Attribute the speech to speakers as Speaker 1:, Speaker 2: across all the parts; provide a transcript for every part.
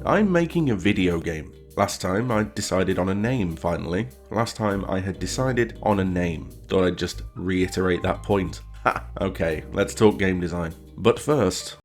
Speaker 1: I'm making a video game. Last time I decided on a name finally. Last time I had decided on a name. Thought I'd just reiterate that point. Ha! Okay, let's talk game design. But first...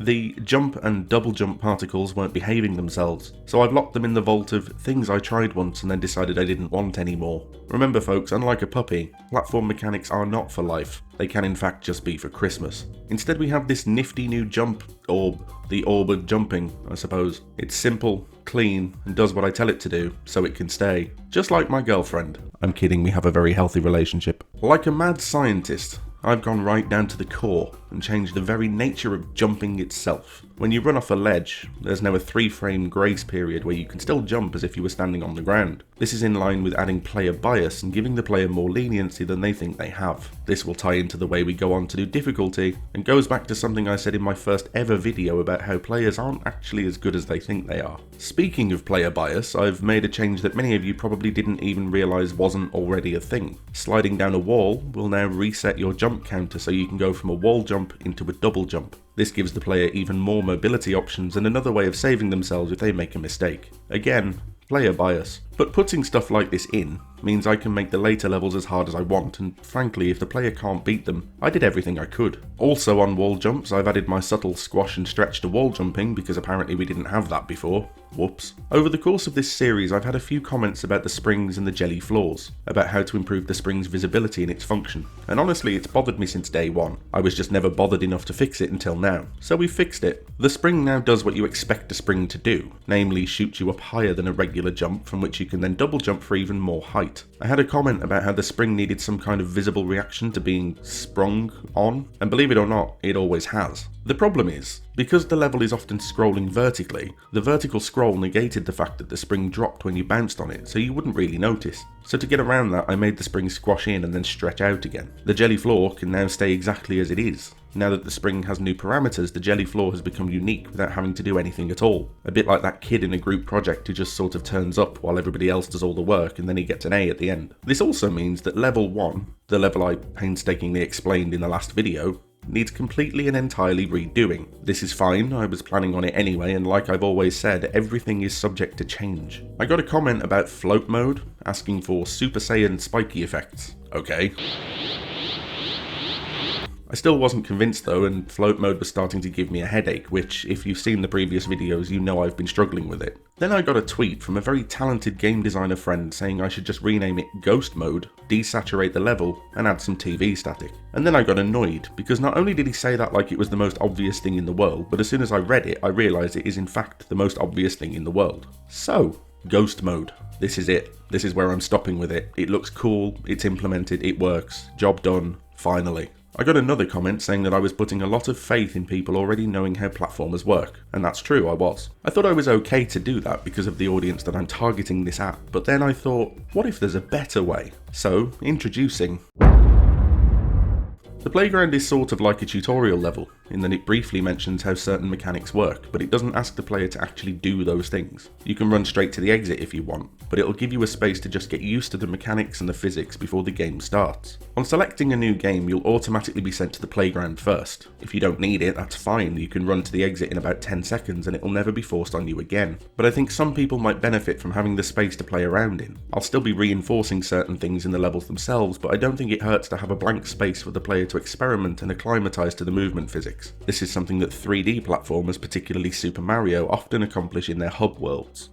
Speaker 1: the jump and double jump particles weren't behaving themselves, so I've locked them in the vault of things I tried once and then decided I didn't want anymore. Remember folks, unlike a puppy, platform mechanics are not for life. They can in fact just be for Christmas. Instead we have this nifty new jump orb, the orb of jumping, I suppose. It's simple, clean, and does what I tell it to do, so it can stay. Just like my girlfriend. I'm kidding, we have a very healthy relationship. Like a mad scientist, I've gone right down to the core and changed the very nature of jumping itself. When you run off a ledge, there's now a 3-frame grace period where you can still jump as if you were standing on the ground. This is in line with adding player bias and giving the player more leniency than they think they have. This will tie into the way we go on to do difficulty, and goes back to something I said in my first ever video about how players aren't actually as good as they think they are. Speaking of player bias, I've made a change that many of you probably didn't even realise wasn't already a thing. Sliding down a wall will now reset your jump counter so you can go from a wall jump into a double jump. This gives the player even more mobility options and another way of saving themselves if they make a mistake. Again, player bias. But putting stuff like this in means I can make the later levels as hard as I want, and frankly, if the player can't beat them, I did everything I could. Also on wall jumps, I've added my subtle squash and stretch to wall jumping because apparently we didn't have that before. Whoops. Over the course of this series, I've had a few comments about the springs and the jelly floors, about how to improve the spring's visibility and its function, and honestly it's bothered me since day one. I was just never bothered enough to fix it until now, so we've fixed it. The spring now does what you expect a spring to do, namely shoot you up higher than a regular jump from which you can then double jump for even more height. I had a comment about how the spring needed some kind of visible reaction to being sprung on, and believe it or not, it always has. The problem is, because the level is often scrolling vertically, the vertical scroll negated the fact that the spring dropped when you bounced on it, so you wouldn't really notice. So to get around that, I made the spring squash in and then stretch out again. The jelly floor can now stay exactly as it is. Now that the spring has new parameters, the jelly floor has become unique without having to do anything at all. A bit like that kid in a group project who just sort of turns up while everybody else does all the work and then he gets an A at the end. This also means that level 1, the level I painstakingly explained in the last video, needs completely and entirely redoing. This is fine, I was planning on it anyway, and like I've always said, everything is subject to change. I got a comment about float mode, asking for Super Saiyan spiky effects. Okay. I still wasn't convinced though, and float mode was starting to give me a headache, which, if you've seen the previous videos, you know I've been struggling with it. Then I got a tweet from a very talented game designer friend saying I should just rename it Ghost Mode, desaturate the level, and add some TV static. And then I got annoyed, because not only did he say that like it was the most obvious thing in the world, but as soon as I read it, I realised it is in fact the most obvious thing in the world. So, Ghost Mode. This is it. This is where I'm stopping with it. It looks cool, it's implemented, it works, job done, finally. I got another comment saying that I was putting a lot of faith in people already knowing how platformers work, and that's true, I was. I thought I was okay to do that because of the audience that I'm targeting this at, but then I thought, what if there's a better way? So, introducing... The playground is sort of like a tutorial level, in that it briefly mentions how certain mechanics work, but it doesn't ask the player to actually do those things. You can run straight to the exit if you want, but it'll give you a space to just get used to the mechanics and the physics before the game starts. On selecting a new game, you'll automatically be sent to the playground first. If you don't need it, that's fine, you can run to the exit in about 10 seconds and it'll never be forced on you again. But I think some people might benefit from having the space to play around in. I'll still be reinforcing certain things in the levels themselves, but I don't think it hurts to have a blank space for the player to experiment and acclimatise to the movement physics. This is something that 3D platformers, particularly Super Mario, often accomplish in their hub worlds.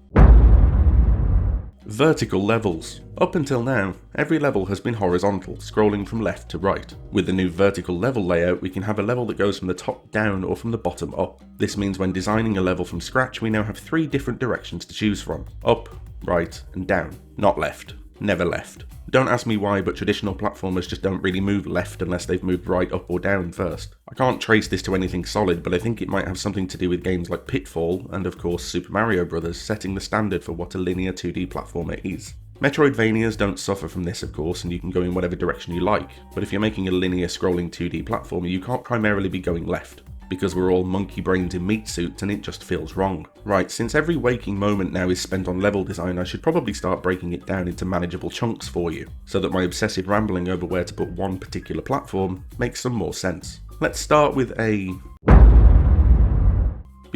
Speaker 1: Vertical levels. Up until now, every level has been horizontal, scrolling from left to right. With the new vertical level layout, we can have a level that goes from the top down or from the bottom up. This means when designing a level from scratch, we now have 3 different directions to choose from. Up, right, and down. Not left. Never left. Don't ask me why, but traditional platformers just don't really move left unless they've moved right, up or down first. I can't trace this to anything solid, but I think it might have something to do with games like Pitfall, and of course Super Mario Bros. Setting the standard for what a linear 2D platformer is. Metroidvanias don't suffer from this of course, and you can go in whatever direction you like, but if you're making a linear scrolling 2D platformer, you can't primarily be going left, because we're all monkey brains in meat suits and it just feels wrong. Right, since every waking moment now is spent on level design, I should probably start breaking it down into manageable chunks for you, so that my obsessive rambling over where to put one particular platform makes some more sense. Let's start with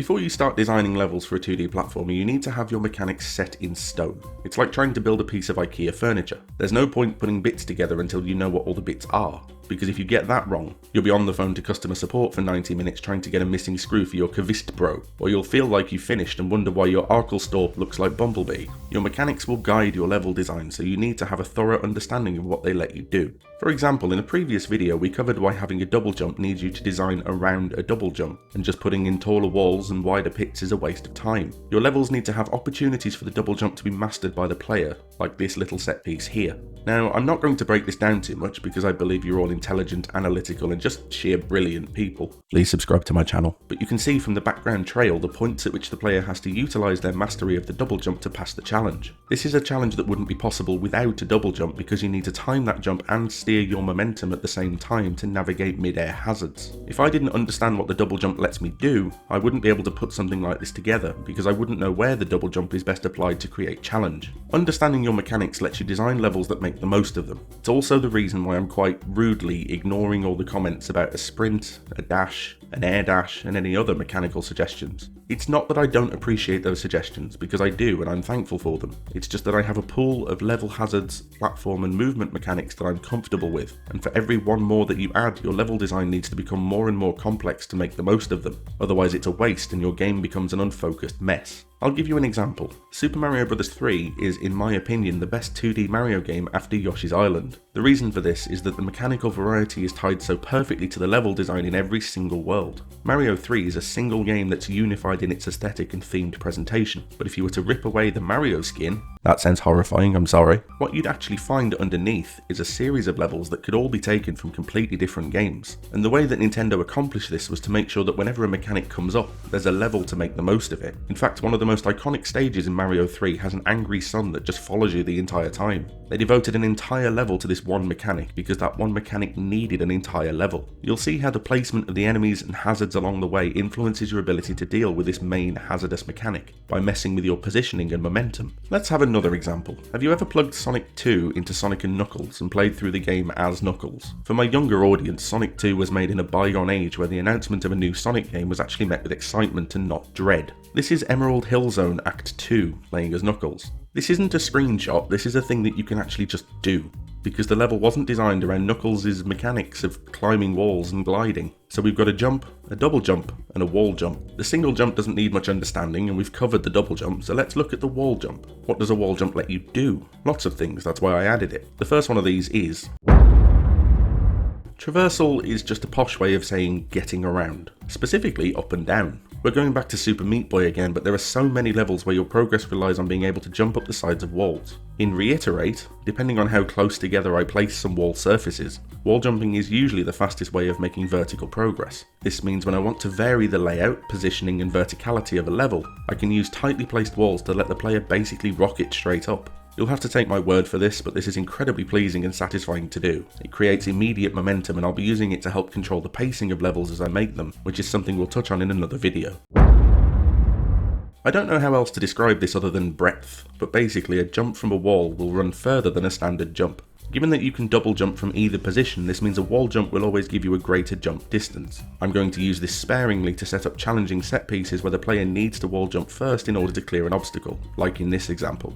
Speaker 1: Before you start designing levels for a 2D platformer, you need to have your mechanics set in stone. It's like trying to build a piece of IKEA furniture. There's no point putting bits together until you know what all the bits are, because if you get that wrong, you'll be on the phone to customer support for 90 minutes trying to get a missing screw for your Kavist Bro, or you'll feel like you've finished and wonder why your Arkelstorp looks like Bumblebee. Your mechanics will guide your level design, so you need to have a thorough understanding of what they let you do. For example, in a previous video we covered why having a double jump needs you to design around a double jump, and just putting in taller walls and wider pits is a waste of time. Your levels need to have opportunities for the double jump to be mastered by the player, like this little set piece here. Now, I'm not going to break this down too much because I believe you're all intelligent, analytical and just sheer brilliant people. Please subscribe to my channel. But you can see from the background trail the points at which the player has to utilise their mastery of the double jump to pass the challenge. This is a challenge that wouldn't be possible without a double jump because you need to time that jump and steer your momentum at the same time to navigate mid-air hazards. If I didn't understand what the double jump lets me do, I wouldn't be able to put something like this together because I wouldn't know where the double jump is best applied to create challenge. Understanding your mechanics lets you design levels that make the most of them. It's also the reason why I'm quite rudely ignoring all the comments about a sprint, a dash, an air dash and any other mechanical suggestions. It's not that I don't appreciate those suggestions, because I do and I'm thankful for them. It's just that I have a pool of level hazards, platform and movement mechanics that I'm comfortable with, and for every one more that you add, your level design needs to become more and more complex to make the most of them. Otherwise it's a waste and your game becomes an unfocused mess. I'll give you an example. Super Mario Bros. 3 is, in my opinion, the best 2D Mario game after Yoshi's Island. The reason for this is that the mechanical variety is tied so perfectly to the level design in every single world. Mario 3 is a single game that's unified in its aesthetic and themed presentation, but if you were to rip away the Mario skin, that sounds horrifying, I'm sorry, what you'd actually find underneath is a series of levels that could all be taken from completely different games. And the way that Nintendo accomplished this was to make sure that whenever a mechanic comes up, there's a level to make the most of it. In fact, one of the most iconic stages in Mario 3 has an angry sun that just follows you the entire time. They devoted an entire level to this one mechanic because that one mechanic needed an entire level. You'll see how the placement of the enemies and hazards along the way influences your ability to deal with this main hazardous mechanic by messing with your positioning and momentum. Let's have another example. Have you ever plugged Sonic 2 into Sonic and Knuckles and played through the game as Knuckles? For my younger audience, Sonic 2 was made in a bygone age where the announcement of a new Sonic game was actually met with excitement and not dread. This is Emerald Hill Zone Act 2, playing as Knuckles. This isn't a screenshot, this is a thing that you can actually just do, because the level wasn't designed around Knuckles' mechanics of climbing walls and gliding. So we've got a jump, a double jump, and a wall jump. The single jump doesn't need much understanding, and we've covered the double jump, so let's look at the wall jump. What does a wall jump let you do? Lots of things, that's why I added it. The first one of these is Traversal is just a posh way of saying getting around, specifically up and down. We're going back to Super Meat Boy again, but there are so many levels where your progress relies on being able to jump up the sides of walls. In Reiterate, depending on how close together I place some wall surfaces, wall jumping is usually the fastest way of making vertical progress. This means when I want to vary the layout, positioning and verticality of a level, I can use tightly placed walls to let the player basically rocket straight up. You'll have to take my word for this, but this is incredibly pleasing and satisfying to do. It creates immediate momentum and I'll be using it to help control the pacing of levels as I make them, which is something we'll touch on in another video. I don't know how else to describe this other than breadth, but basically a jump from a wall will run further than a standard jump. Given that you can double jump from either position, this means a wall jump will always give you a greater jump distance. I'm going to use this sparingly to set up challenging set pieces where the player needs to wall jump first in order to clear an obstacle, like in this example.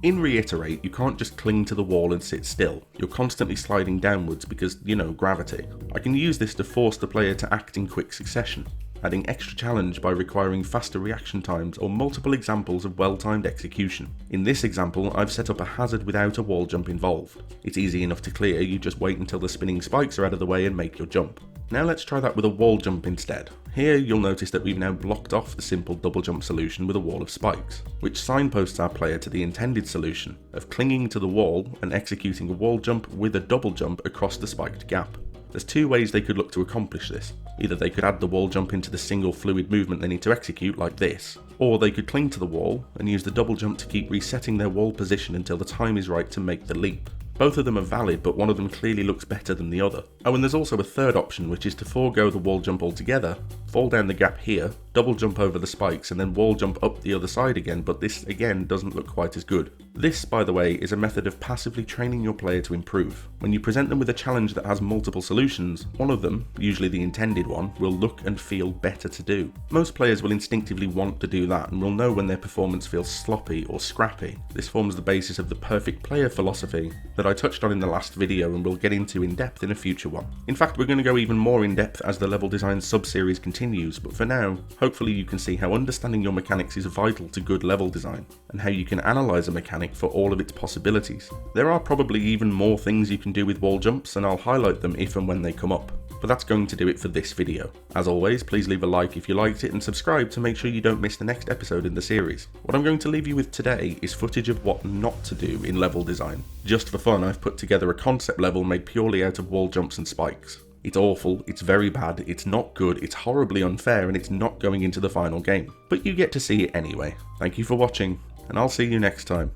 Speaker 1: In Reiterate, you can't just cling to the wall and sit still. You're constantly sliding downwards because, you know, gravity. I can use this to force the player to act in quick succession, adding extra challenge by requiring faster reaction times or multiple examples of well-timed execution. In this example, I've set up a hazard without a wall jump involved. It's easy enough to clear, you just wait until the spinning spikes are out of the way and make your jump. Now let's try that with a wall jump instead. Here you'll notice that we've now blocked off the simple double jump solution with a wall of spikes, which signposts our player to the intended solution of clinging to the wall and executing a wall jump with a double jump across the spiked gap. There's two ways they could look to accomplish this. Either they could add the wall jump into the single fluid movement they need to execute like this, or they could cling to the wall and use the double jump to keep resetting their wall position until the time is right to make the leap. Both of them are valid, but one of them clearly looks better than the other. Oh, and there's also a third option, which is to forego the wall jump altogether, fall down the gap here, double jump over the spikes, and then wall jump up the other side again, but this again doesn't look quite as good. This, by the way, is a method of passively training your player to improve. When you present them with a challenge that has multiple solutions, one of them, usually the intended one, will look and feel better to do. Most players will instinctively want to do that and will know when their performance feels sloppy or scrappy. This forms the basis of the perfect player philosophy that I touched on in the last video and will get into in depth in a future one. In fact, we're going to go even more in depth as the level design sub-series continues, but for now, hopefully you can see how understanding your mechanics is vital to good level design, and how you can analyse a mechanic for all of its possibilities. There are probably even more things you can do with wall jumps, and I'll highlight them if and when they come up. But that's going to do it for this video. As always, please leave a like if you liked it and subscribe to make sure you don't miss the next episode in the series. What I'm going to leave you with today is footage of what not to do in level design. Just for fun, I've put together a concept level made purely out of wall jumps and spikes. It's awful, it's very bad, it's not good, it's horribly unfair, and it's not going into the final game. But you get to see it anyway. Thank you for watching, and I'll see you next time.